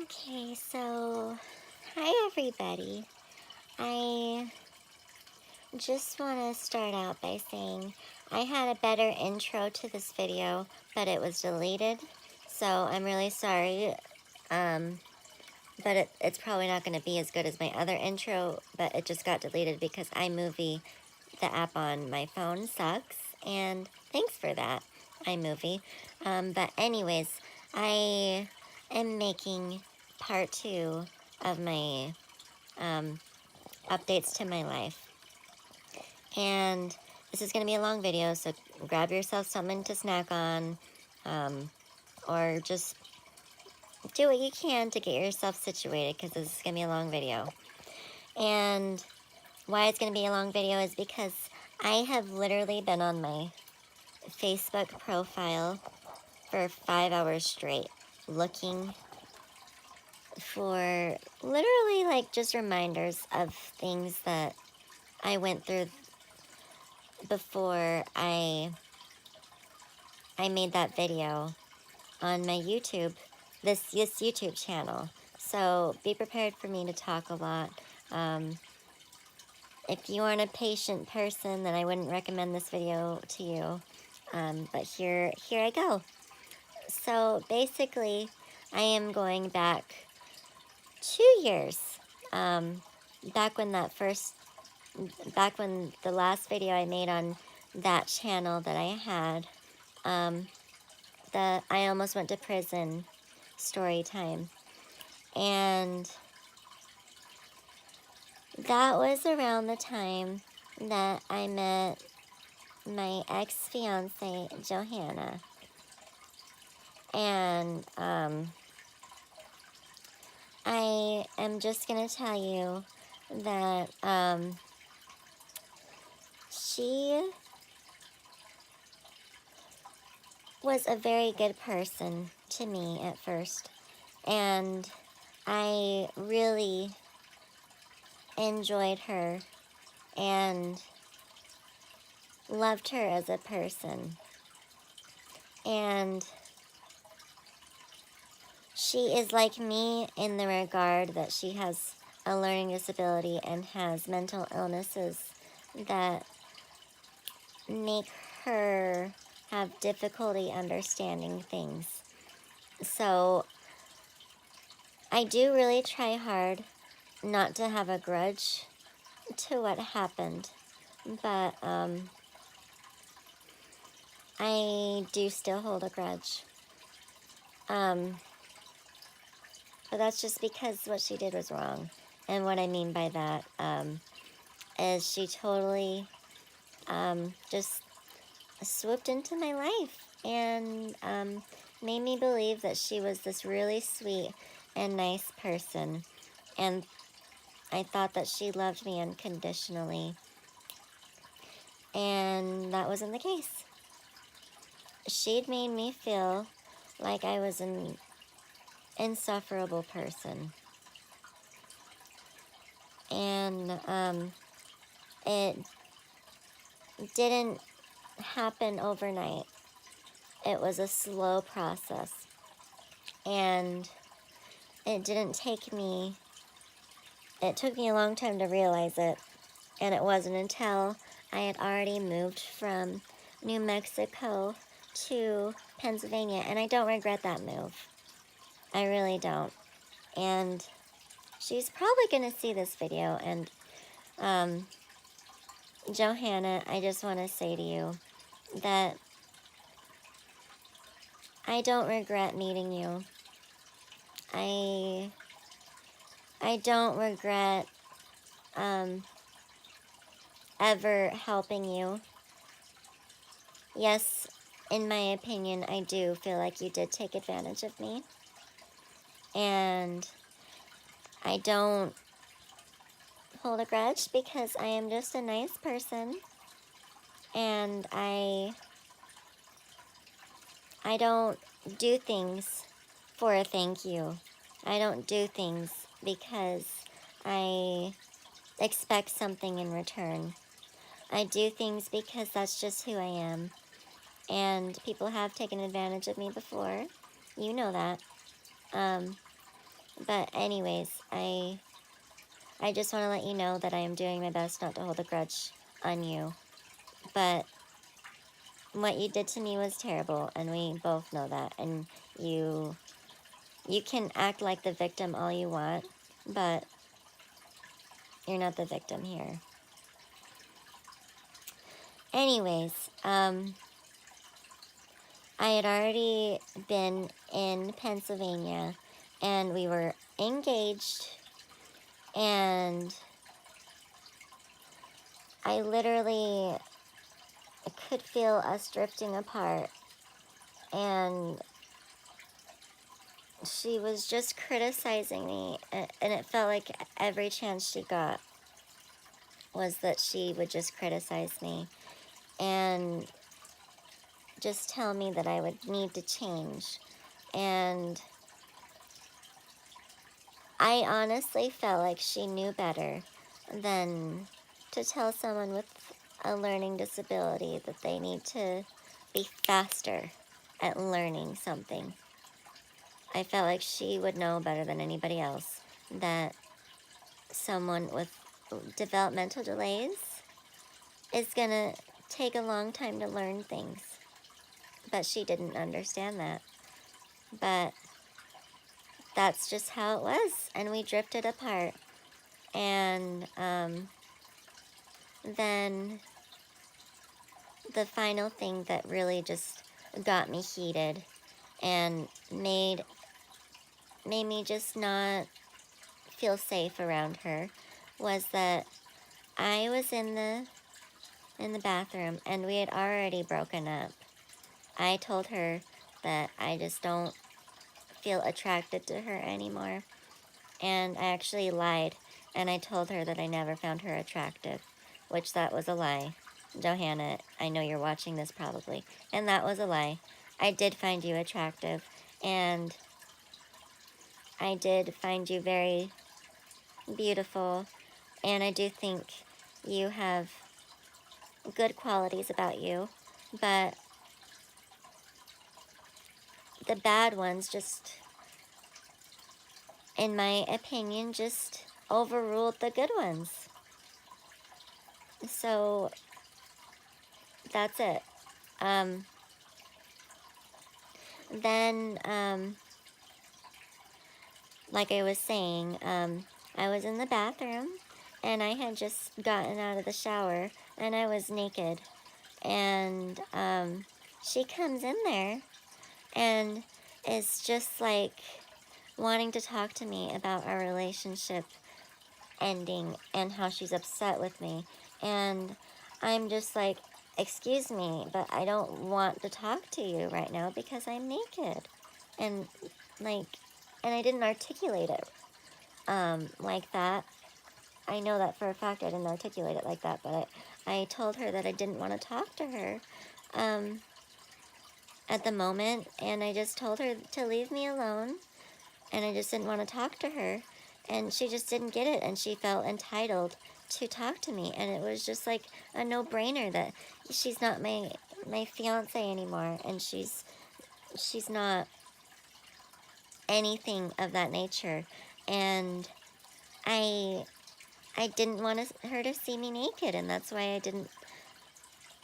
Okay, so hi everybody. I just want to start out by saying I had a better intro to this video, but it was deleted. So I'm really sorry. Um, but it's probably not going to be as good as my other intro, but it just got deleted because iMovie, the app on my phone, sucks. And thanks for that, iMovie. But anyways, I am making part 2 of my updates to my life. And this is going to be a long video, so grab yourself something to snack on, or just do what you can to get yourself situated, because this is going to be a long video. And why it's going to be a long video is because I have literally been on my Facebook profile for 5 hours straight, looking for literally like just reminders of things that I went through before I made that video on my YouTube, this YouTube channel. So be prepared for me to talk a lot. If you aren't a patient person, then I wouldn't recommend this video to you. But here I go. So basically, I am going back 2 years. Back when the last video I made on that channel that I had, the I almost went to prison story time. And that was around the time that I met my ex-fiance, Johanna. And I am just going to tell you that she was a very good person to me at first. And I really enjoyed her and loved her as a person. And she is like me in the regard that she has a learning disability and has mental illnesses that make her have difficulty understanding things. So I do really try hard not to have a grudge to what happened, but I do still hold a grudge. But that's just because what she did was wrong. And what I mean by that is she totally just swooped into my life and made me believe that she was this really sweet and nice person. And I thought that she loved me unconditionally. And that wasn't the case. She'd made me feel like I was an insufferable person. And it didn't happen overnight. It was a slow process. And it took me a long time to realize it. And it wasn't until I had already moved from New Mexico to Pennsylvania. And I don't regret that move. I really don't. And she's probably going to see this video. And Johanna, I just want to say to you that I don't regret meeting you. I don't regret ever helping you. Yes, in my opinion, I do feel like you did take advantage of me. And I don't hold a grudge because I am just a nice person. And I don't do things for a thank you. I don't do things because I expect something in return. I do things because that's just who I am. And people have taken advantage of me before. You know that. But anyways, I just want to let you know that I am doing my best not to hold a grudge on you. But what you did to me was terrible, and we both know that. And you can act like the victim all you want, but you're not the victim here. Anyways, I had already been in Pennsylvania, and we were engaged, and I literally could feel us drifting apart, and she was just criticizing me, and it felt like every chance she got was that she would just criticize me and just tell me that I would need to change. And I honestly felt like she knew better than to tell someone with a learning disability that they need to be faster at learning something. I felt like she would know better than anybody else that someone with developmental delays is gonna take a long time to learn things. But she didn't understand that. But that's just how it was, and we drifted apart. And then the final thing that really just got me heated and made me just not feel safe around her was that I was in the bathroom, and we had already broken up. I told her that I just don't feel attracted to her anymore, and I actually lied, and I told her that I never found her attractive, which that was a lie. Johanna, I know you're watching this probably, and that was a lie. I did find you attractive, and I did find you very beautiful, and I do think you have good qualities about you, but the bad ones just, in my opinion, just overruled the good ones. So that's it. Then, like I was saying, I was in the bathroom, and I had just gotten out of the shower, and I was naked. And she comes in there and is just like wanting to talk to me about our relationship ending and how she's upset with me. And I'm just like, excuse me, but I don't want to talk to you right now because I'm naked. And like, and I didn't articulate it like that. I know that for a fact. I didn't articulate it like that, but I told her that I didn't want to talk to her at the moment, and I just told her to leave me alone, and I just didn't want to talk to her, and she just didn't get it, and she felt entitled to talk to me, and it was just like a no-brainer that she's not my fiance anymore, and she's not anything of that nature, and I didn't want her to see me naked, and that's why I didn't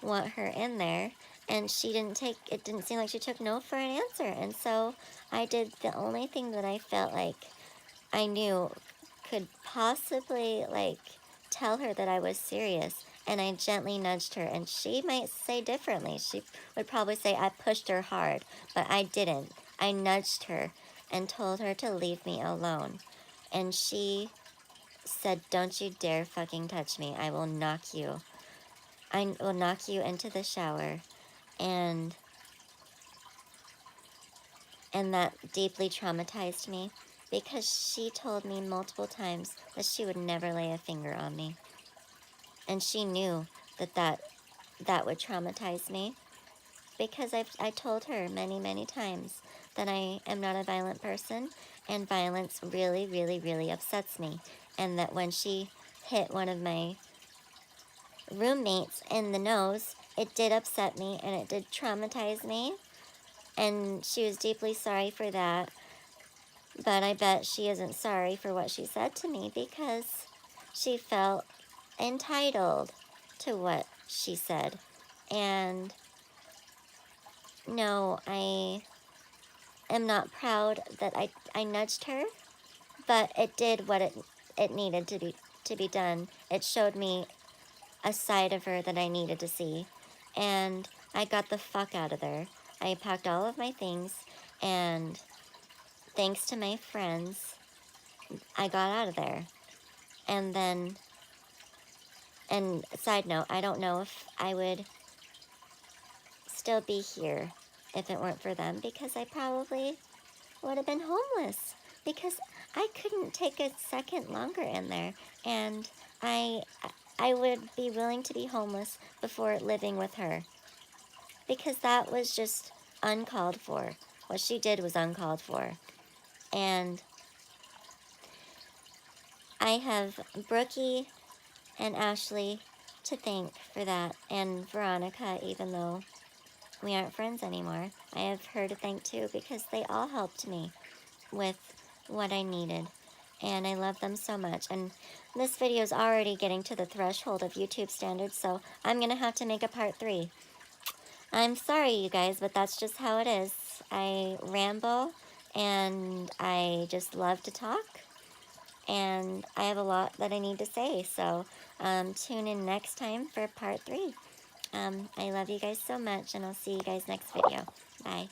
want her in there. And it didn't seem like she took no for an answer. And so I did the only thing that I felt like I knew could possibly like tell her that I was serious. And I gently nudged her, and she might say differently. She would probably say I pushed her hard, but I didn't. I nudged her and told her to leave me alone. And she said, "Don't you dare fucking touch me. I will knock you. I will knock you into the shower." And that deeply traumatized me because she told me multiple times that she would never lay a finger on me. And she knew that would traumatize me because I told her many, many times that I am not a violent person, and violence really, really, really upsets me. And that when she hit one of my roommates in the nose, it did upset me and it did traumatize me. And she was deeply sorry for that. But I bet she isn't sorry for what she said to me because she felt entitled to what she said. And no, I am not proud that I nudged her, but it did what it needed to be done. It showed me a side of her that I needed to see. And I got the fuck out of there. I packed all of my things, and thanks to my friends, I got out of there. And then, and side note, I don't know if I would still be here if it weren't for them, because I probably would have been homeless, because I couldn't take a second longer in there. And I would be willing to be homeless before living with her, because that was just uncalled for. What she did was uncalled for. And I have Brookie and Ashley to thank for that, and Veronica, even though we aren't friends anymore. I have her to thank too, because they all helped me with what I needed. And I love them so much. And this video is already getting to the threshold of YouTube standards, so I'm going to have to make a part 3. I'm sorry, you guys, but that's just how it is. I ramble, and I just love to talk, and I have a lot that I need to say, so tune in next time for part 3. I love you guys so much, and I'll see you guys next video. Bye.